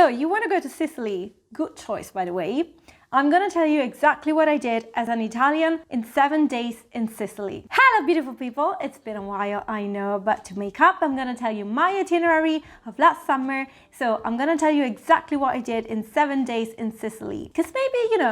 So you want to go to Sicily? Good choice, by the way. I'm gonna tell you exactly what I did as an Italian in 7 days in Sicily. Hello beautiful people, it's been a while, I know, but to make up, I'm gonna tell you my itinerary of last summer. So I'm gonna tell you exactly what I did in 7 days in Sicily. Because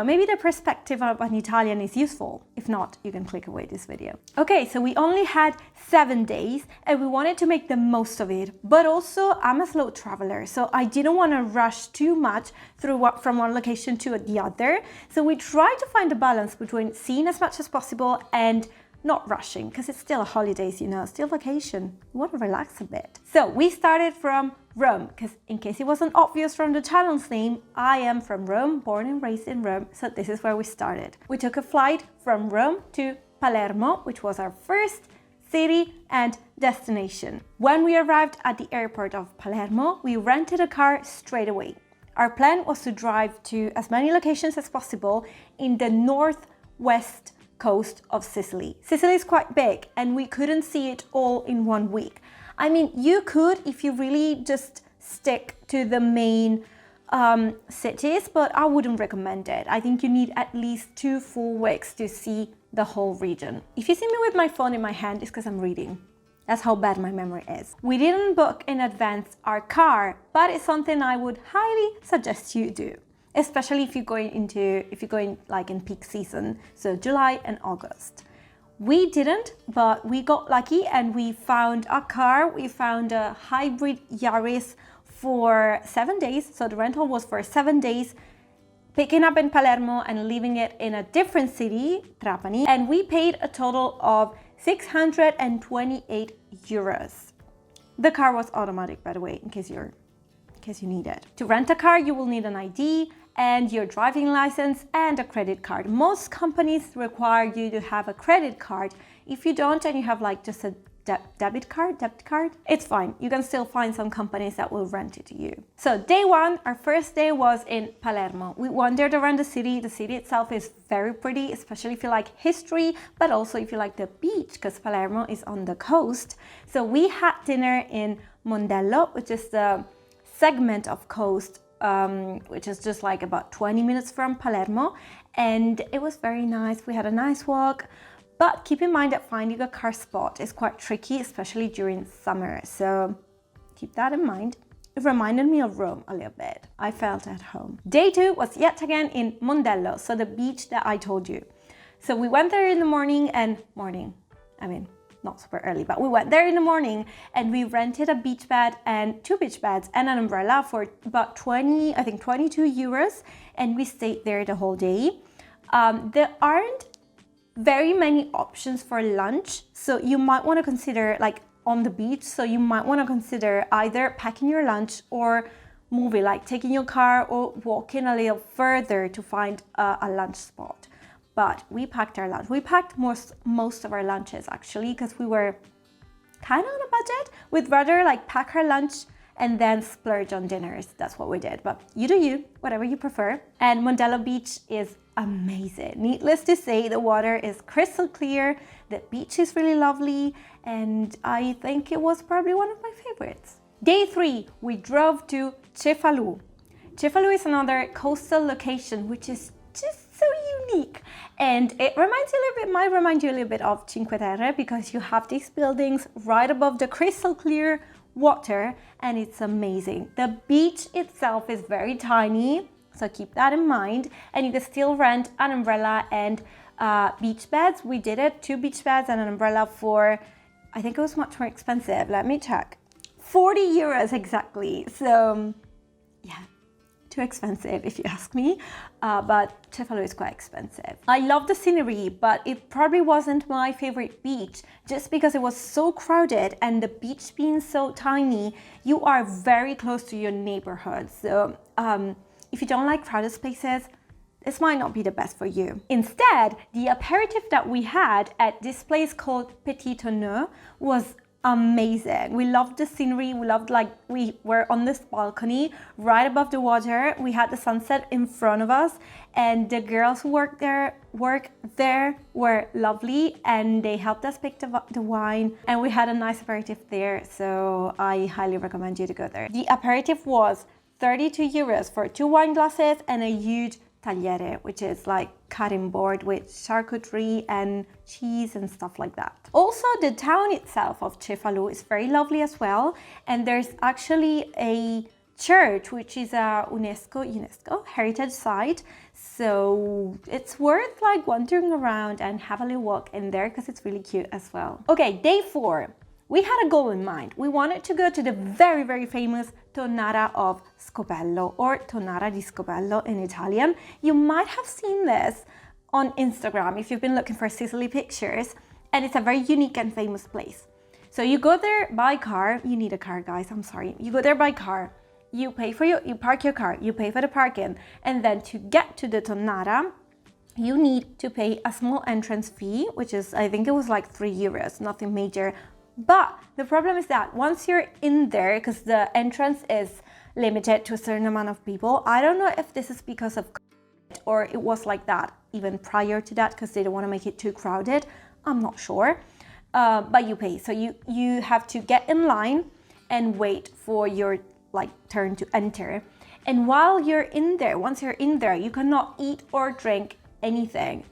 maybe the perspective of an Italian is useful. If not, you can click away this video. Okay, so we only had 7 days and we wanted to make the most of it. But also, I'm a slow traveler, so I didn't want to rush too much from one location to the other. So we tried to find a balance between seeing as much as possible and not rushing, because it's still holidays, still vacation. You want to relax a bit. So we started from Rome, because in case it wasn't obvious from the channel's name, I am from Rome, born and raised in Rome. So this is where we started. We took a flight from Rome to Palermo, which was our first city and destination. When we arrived at the airport of Palermo, we rented a car straight away. Our plan was to drive to as many locations as possible in the northwest coast of Sicily. Sicily is quite big and we couldn't see it all in 1 week. I mean, you could if you really just stick to the main cities, but I wouldn't recommend it. I think you need at least 2 full weeks to see the whole region. If you see me with my phone in my hand, it's because I'm reading. That's how bad my memory is. We didn't book in advance our car, but it's something I would highly suggest you do, especially if you're going like in peak season, so July and August. We didn't, but we got lucky and we found a car. We found a hybrid Yaris for 7 days. So the rental was for 7 days, picking up in Palermo and leaving it in a different city, Trapani, and we paid a total of 628 euros. The car was automatic, by the way, in case you need it. To rent a car, you will need an ID and your driving license and a credit card. Most companies require you to have a credit card. If you don't and you have like just a debit card, it's fine. You can still find some companies that will rent it to you. So day one, our first day was in Palermo. We wandered around the city. The city itself is very pretty, especially if you like history, but also if you like the beach, because Palermo is on the coast. So we had dinner in Mondello, which is the segment of coast, which is just like about 20 minutes from Palermo. And it was very nice. We had a nice walk. But keep in mind that finding a car spot is quite tricky, especially during summer. So keep that in mind. It reminded me of Rome a little bit. I felt at home. Day two was yet again in Mondello, so the beach that I told you. So we went there in the morning, not super early, but we went there in the morning and we rented a beach bed and 2 beach beds and an umbrella for about 22 euros. And we stayed there the whole day. There aren't very many options for lunch, so you might want to consider like on the beach, so you might want to consider either packing your lunch or moving, like taking your car or walking a little further to find a lunch spot. But we packed our lunch. We packed most of our lunches actually, because we were kind of on a budget. We'd rather like pack our lunch and then splurge on dinners. That's what we did, but you do you, whatever you prefer. And Mondello Beach is amazing. Needless to say, the water is crystal clear, the beach is really lovely, and I think it was probably one of my favorites. Day 3, we drove to Cefalù. Cefalù is another coastal location which is just so unique, and it might remind you a little bit of Cinque Terre, because you have these buildings right above the crystal clear water, and it's amazing. The beach itself is very tiny, so keep that in mind, and you can still rent an umbrella and beach beds. We did it, 2 beach beds and an umbrella for, I think it was much more expensive. Let me check. 40 euros exactly. So yeah, too expensive if you ask me, but Cefalù is quite expensive. I love the scenery, but it probably wasn't my favorite beach just because it was so crowded, and the beach being so tiny, you are very close to your neighborhood. So if you don't like crowded spaces, this might not be the best for you. Instead, the aperitif that we had at this place called Petit Tonneau was amazing. We loved the scenery. We were on this balcony right above the water. We had the sunset in front of us, and the girls who work there were lovely, and they helped us pick the wine, and we had a nice aperitif there. So I highly recommend you to go there. The aperitif was 32 euros for 2 wine glasses and a huge tagliere, which is like cutting board with charcuterie and cheese and stuff like that. Also, the town itself of Cefalù is very lovely as well, and there's actually a church which is a UNESCO heritage site, so it's worth like wandering around and have a little walk in there because it's really cute as well. Okay, day 4. We had a goal in mind. We wanted to go to the very, very famous Tonnara of Scopello, or Tonnara di Scopello in Italian. You might have seen this on Instagram if you've been looking for Sicily pictures, and it's a very unique and famous place. So you go there by car. You need a car, guys, I'm sorry. You go there by car, you park your car, you pay for the parking, and then to get to the Tonnara, you need to pay a small entrance fee, which is, I think it was like 3 euros, nothing major. But the problem is that once you're in there, because the entrance is limited to a certain amount of people, I don't know if this is because of COVID or it was like that even prior to that because they don't want to make it too crowded. I'm not sure. But you pay. So you have to get in line and wait for your turn to enter. And while you're in there, once you're in there, you cannot eat or drink anything.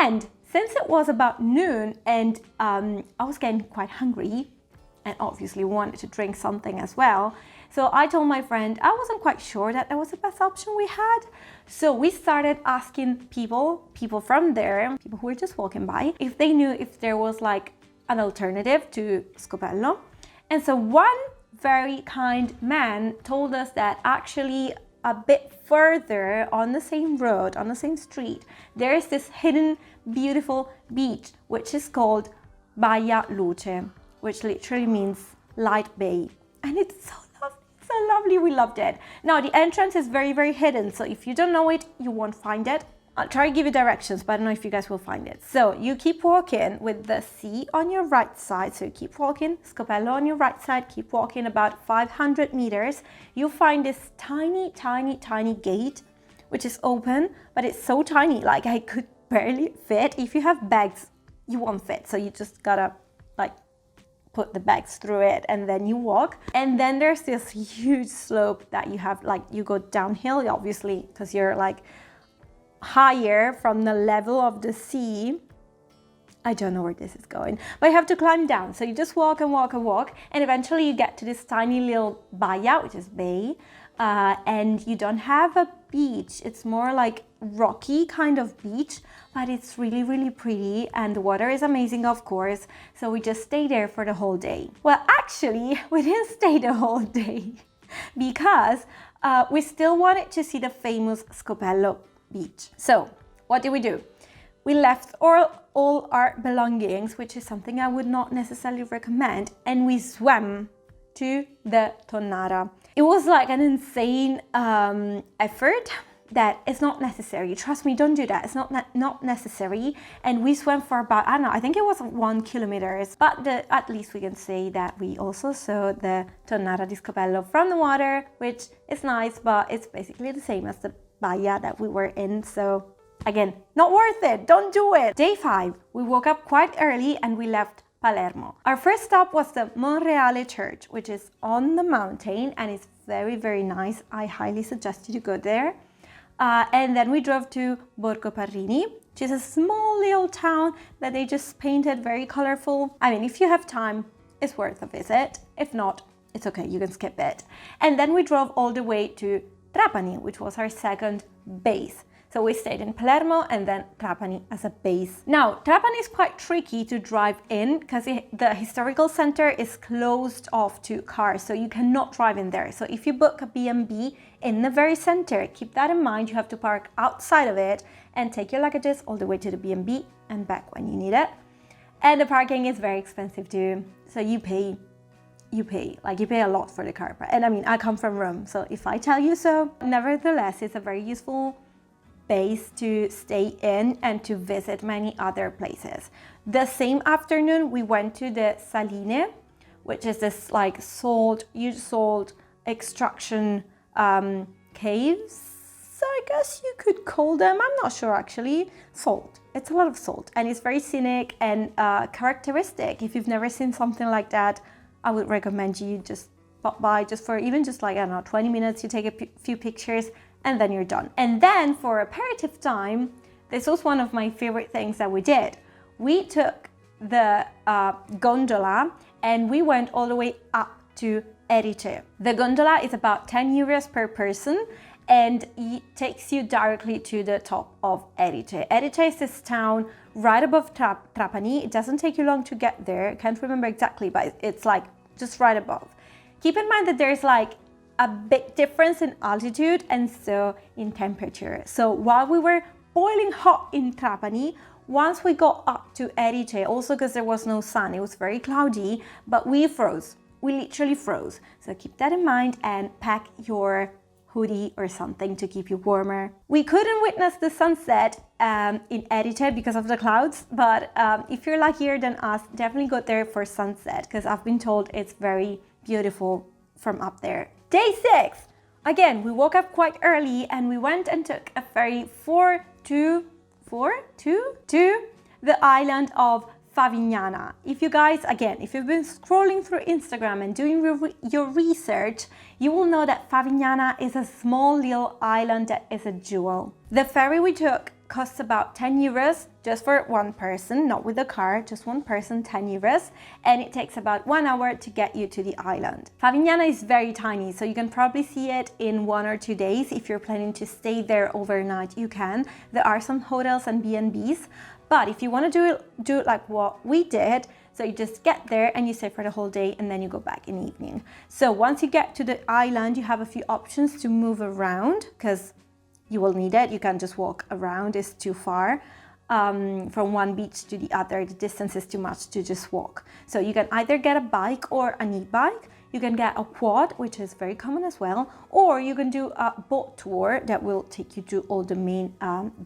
And since it was about noon and I was getting quite hungry and obviously wanted to drink something as well, so I told my friend I wasn't quite sure that was the best option we had. So we started asking people from there, people who were just walking by, if they knew if there was like an alternative to Scopello. And so one very kind man told us that actually a bit further on the same road, on the same street, there is this hidden, beautiful beach, which is called Baia Luce, which literally means light bay. And it's so lovely, we loved it. Now, the entrance is very, very hidden, so if you don't know it, you won't find it. I'll try to give you directions, but I don't know if you guys will find it. So you keep walking with the sea on your right side. So you keep walking, Scopello on your right side, keep walking about 500 meters. You'll find this tiny, tiny, tiny gate, which is open, but it's so tiny, like I could barely fit. If you have bags, you won't fit. So you just gotta put the bags through it and then you walk. And then there's this huge slope that you have, you go downhill, obviously, because you're higher from the level of the sea. I don't know where this is going, but you have to climb down. So you just walk and walk and walk, and eventually you get to this tiny little baia, which is bay, and you don't have a beach. It's more like rocky kind of beach, but it's really, really pretty, and the water is amazing, of course. So we just stay there for the whole day. Well, actually, we didn't stay the whole day because we still wanted to see the famous Scopello beach. So what did we do? We left all our belongings, which is something I would not necessarily recommend, and we swam to the Tonnara. It was like an insane effort that is not necessary. Trust me, don't do that. It's not necessary. And we swam for about, I don't know, I think it was 1 kilometer. But at least we can say that we also saw the Tonnara di Scopello from the water, which is nice, but it's basically the same as the baia that we were in. So again, not worth it. Don't do it. Day 5, we woke up quite early and we left Palermo. Our first stop was the Monreale Church, which is on the mountain and it's very, very nice. I highly suggest you to go there. And then we drove to Borgo Parrini, which is a small little town that they just painted very colorful. I mean, if you have time, it's worth a visit. If not, it's okay, you can skip it. And then we drove all the way to Trapani, which was our second base. So we stayed in Palermo and then Trapani as a base. Now, Trapani is quite tricky to drive in because the historical center is closed off to cars, so you cannot drive in there. So if you book a B&B in the very center, keep that in mind. You have to park outside of it and take your luggages all the way to the B&B and back when you need it. And the parking is very expensive too. So you pay a lot for the car. And I mean, I come from Rome, so if I tell you so. Nevertheless, it's a very useful base to stay in and to visit many other places. The same afternoon, we went to the Saline, which is this huge salt extraction caves. So I guess you could call them, I'm not sure actually, salt. It's a lot of salt and it's very scenic and characteristic. If you've never seen something like that, I would recommend you just pop by just for even just like, I don't know, 20 minutes, you take a few pictures and then you're done. And then for aperitif time, this was one of my favorite things that we did. We took the gondola and we went all the way up to Erice. The gondola is about 10 euros per person and it takes you directly to the top of Erice. Erice is this town right above Trapani. It doesn't take you long to get there. I can't remember exactly, but it's like just right above. Keep in mind that there's like a big difference in altitude and so in temperature. So while we were boiling hot in Trapani, once we got up to Erice, also because there was no sun, it was very cloudy, but we froze. We literally froze. So keep that in mind and pack your hoodie or something to keep you warmer. We couldn't witness the sunset in Erice because of the clouds, but if you're luckier than us, definitely go there for sunset because I've been told it's very beautiful from up there. Day 6. Again, we woke up quite early and we went and took a ferry to the island of Favignana. If you guys, again, if you've been scrolling through Instagram and doing your research, you will know that Favignana is a small little island that is a jewel. The ferry we took costs about 10 euros just for one person, not with the car, just one person, 10 euros, and it takes about 1 hour to get you to the island. Favignana is very tiny, so you can probably see it in 1 or 2 days. If you're planning to stay there overnight, you can. There are some hotels and B&Bs, but if you want to do it like what we did, so you just get there and you stay for the whole day and then you go back in the evening. So once you get to the island, you have a few options to move around because you will need it. You can't just walk around, it's too far. From one beach to the other, the distance is too much to just walk. So you can either get a bike or an e-bike. You can get a quad, which is very common as well, or you can do a boat tour that will take you to all the main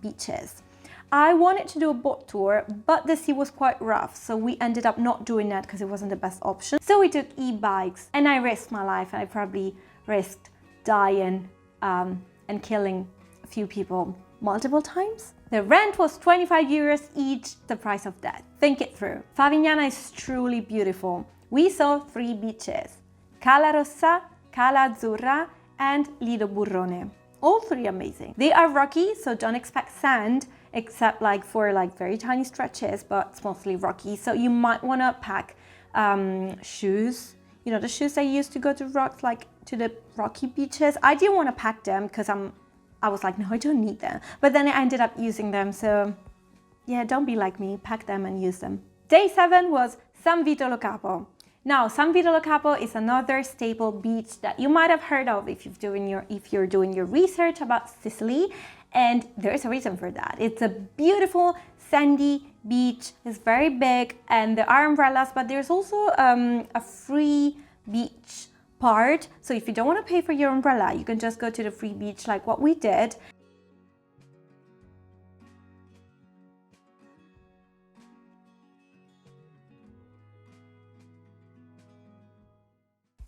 beaches. I wanted to do a boat tour, but the sea was quite rough, so we ended up not doing that because it wasn't the best option. So we took e-bikes, and I risked my life, and I probably risked dying and killing a few people multiple times. The rent was 25 euros each, the price of that. Think it through. Favignana is truly beautiful. We saw 3 beaches, Cala Rossa, Cala Azzurra, and Lido Burrone. All 3 amazing. They are rocky, so don't expect sand, except like for like very tiny stretches, but it's mostly rocky. So you might want to pack shoes. You know, the shoes I used to go to rocks, like to the rocky beaches. I didn't want to pack them because I was like, no, I don't need them. But then I ended up using them. So yeah, don't be like me, pack them and use them. Day 7 was San Vito Lo Capo. Now, San Vito Lo Capo is another staple beach that you might have heard of if you're doing your research about Sicily. And there's a reason for that. It's a beautiful sandy beach. It's very big and there are umbrellas, but there's also a free beach part. So if you don't want to pay for your umbrella, you can just go to the free beach like what we did.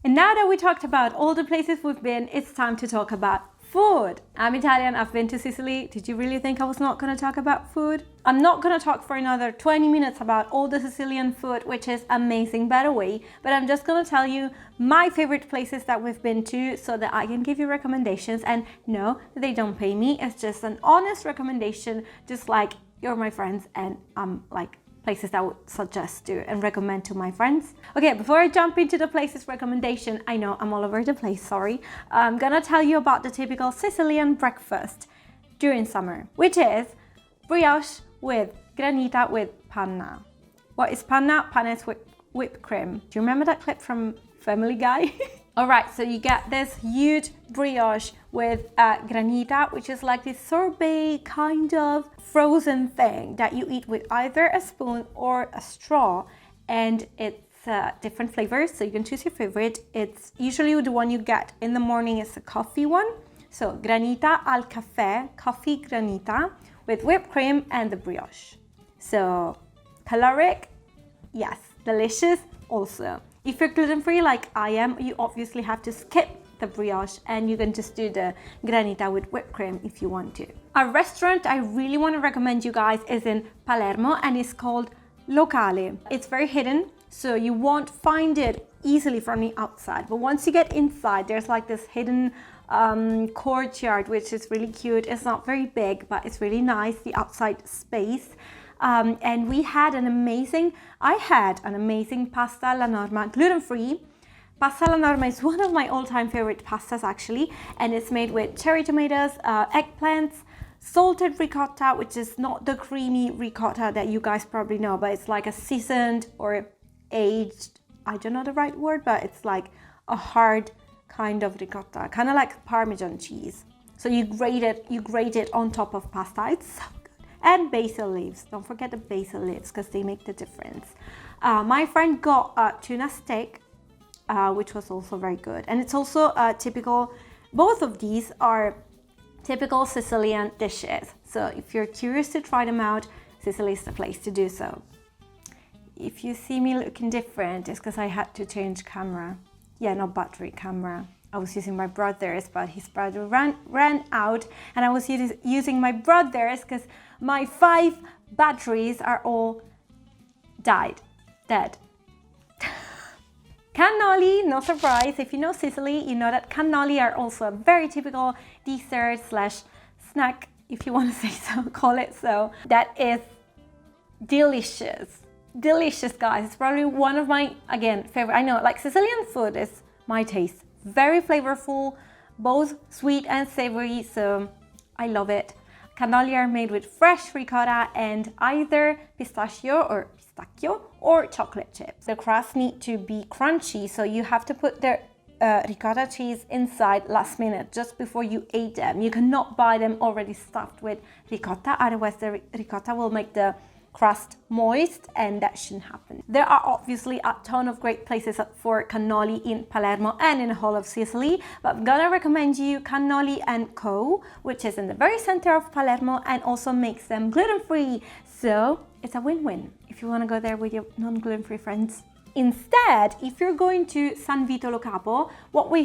And now that we talked about all the places we've been, it's time to talk about food. I'm Italian, I've been to Sicily. Did you really think I was not going to talk about food? I'm not going to talk for another 20 minutes about all the Sicilian food, which is amazing by the way, but I'm just going to tell you my favorite places that we've been to so that I can give you recommendations. And no, they don't pay me. It's just an honest recommendation, just like you're my friends and I'm like places that I would suggest to and recommend to my friends. Okay, before I jump into the places recommendation, I know I'm all over the place, sorry. I'm gonna tell you about the typical Sicilian breakfast during summer, which is brioche with granita with panna. What is panna? Panna is whipped cream. Do you remember that clip from Family Guy? All right, so you get this huge brioche with granita, which is like this sorbet kind of frozen thing that you eat with either a spoon or a straw, and it's different flavors, so you can choose your favorite. It's usually the one you get in the morning is a coffee one, so granita al caffè, coffee granita with whipped cream and the brioche. So caloric, yes, delicious also. If you're gluten-free like I am, you obviously have to skip the brioche and you can just do the granita with whipped cream if you want to. A restaurant I really want to recommend you guys is in Palermo and it's called Locale. It's very hidden, so you won't find it easily from the outside. But once you get inside, there's like this hidden courtyard, which is really cute. It's not very big, but it's really nice, the outside space. And I had an amazing pasta alla norma, gluten-free. Pasta alla norma is one of my all-time favorite pastas actually, and it's made with cherry tomatoes, eggplants, salted ricotta, which is not the creamy ricotta that you guys probably know, but it's like a seasoned or aged, I don't know the right word, but it's like a hard kind of ricotta, kind of like Parmesan cheese. So you grate it on top of pasta. It's so good. And basil leaves. Don't forget the basil leaves because they make the difference. My friend got a tuna steak, which was also very good. And it's also typical, both of these are typical Sicilian dishes. So if you're curious to try them out, Sicily is the place to do so. If you see me looking different, it's because I had to change camera. Yeah, not battery, camera. I was using my brother's, but his battery ran out, and I was using my brother's because my 5 batteries are all dead. Cannoli, no surprise. If you know Sicily, you know that cannoli are also a very typical dessert / snack, if you want to say so, call it so. That is delicious. Delicious, guys. It's probably one of my, again, favorite. I know, like, Sicilian food is my taste. Very flavorful, both sweet and savory, so I love it. Cannoli are made with fresh ricotta and either pistachio or chocolate chips. The crust need to be crunchy, so you have to put the ricotta cheese inside last minute, just before you eat them. You cannot buy them already stuffed with ricotta, otherwise the ricotta will make the crust moist, and that shouldn't happen. There are obviously a ton of great places for cannoli in Palermo and in the whole of Sicily, but I'm gonna recommend you Cannoli & Co, which is in the very center of Palermo and also makes them gluten-free. So it's a win-win if you want to go there with your non-gluten-free friends. Instead, if you're going to San Vito Lo Capo, what we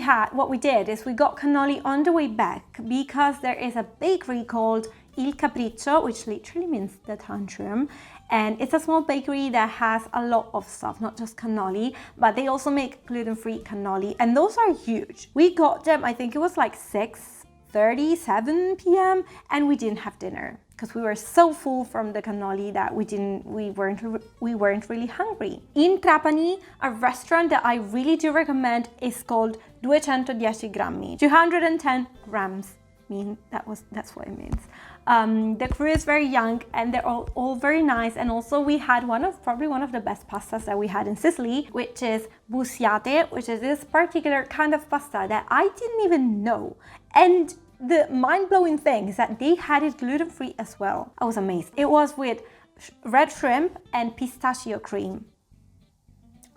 did is we got cannoli on the way back because there is a bakery called Il Capriccio, which literally means the tantrum, and it's a small bakery that has a lot of stuff, not just cannoli, but they also make gluten-free cannoli, and those are huge. We got them, I think it was like 6:30, 7 p.m. and we didn't have dinner because we were so full from the cannoli that we weren't really hungry. In Trapani, a restaurant that I really do recommend is called 210 grammi, 210 grams. That's what it means. The crew is very young and they're all very nice, and also we had probably one of the best pastas that we had in Sicily, which is bussiate, which is this particular kind of pasta that I didn't even know. And the mind-blowing thing is that they had it gluten-free as well. I was amazed. It was with red shrimp and pistachio cream.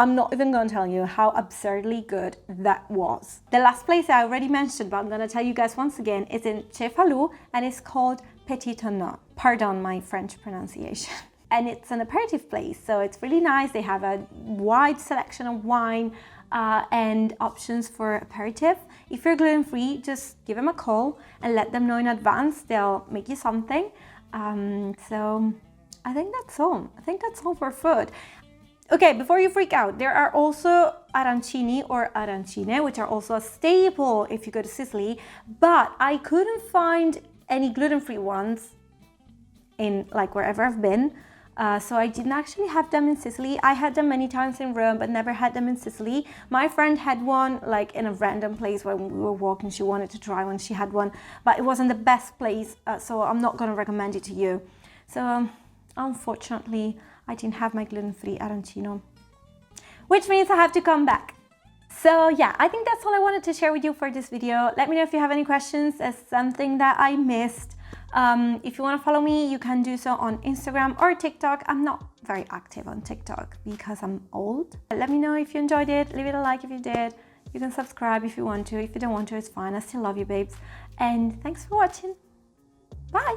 I'm not even going to tell you how absurdly good that was. The last place I already mentioned, but I'm going to tell you guys once again, is in Cefalù, and it's called Petit Tonneau. Pardon my French pronunciation. And it's an aperitif place, so it's really nice. They have a wide selection of wine and options for aperitif. If you're gluten-free, just give them a call and let them know in advance. They'll make you something. So I think that's all. I think that's all for food. Okay, before you freak out, there are also arancini or arancine, which are also a staple if you go to Sicily, but I couldn't find any gluten-free ones in like wherever I've been. So I didn't actually have them in Sicily. I had them many times in Rome, but never had them in Sicily. My friend had one like in a random place when we were walking. She wanted to try one, she had one, but it wasn't the best place, so I'm not gonna recommend it to you. So unfortunately, I didn't have my gluten-free arancino, which means I have to come back. So yeah, I think that's all I wanted to share with you for this video. Let me know if you have any questions, as something that I missed. If you want to follow me, you can do so on Instagram or TikTok. I'm not very active on TikTok because I'm old. Let me know if you enjoyed it. Leave it a like if you did. You can subscribe if you want to. If you don't want to, it's fine. I still love you, babes. And thanks for watching. Bye.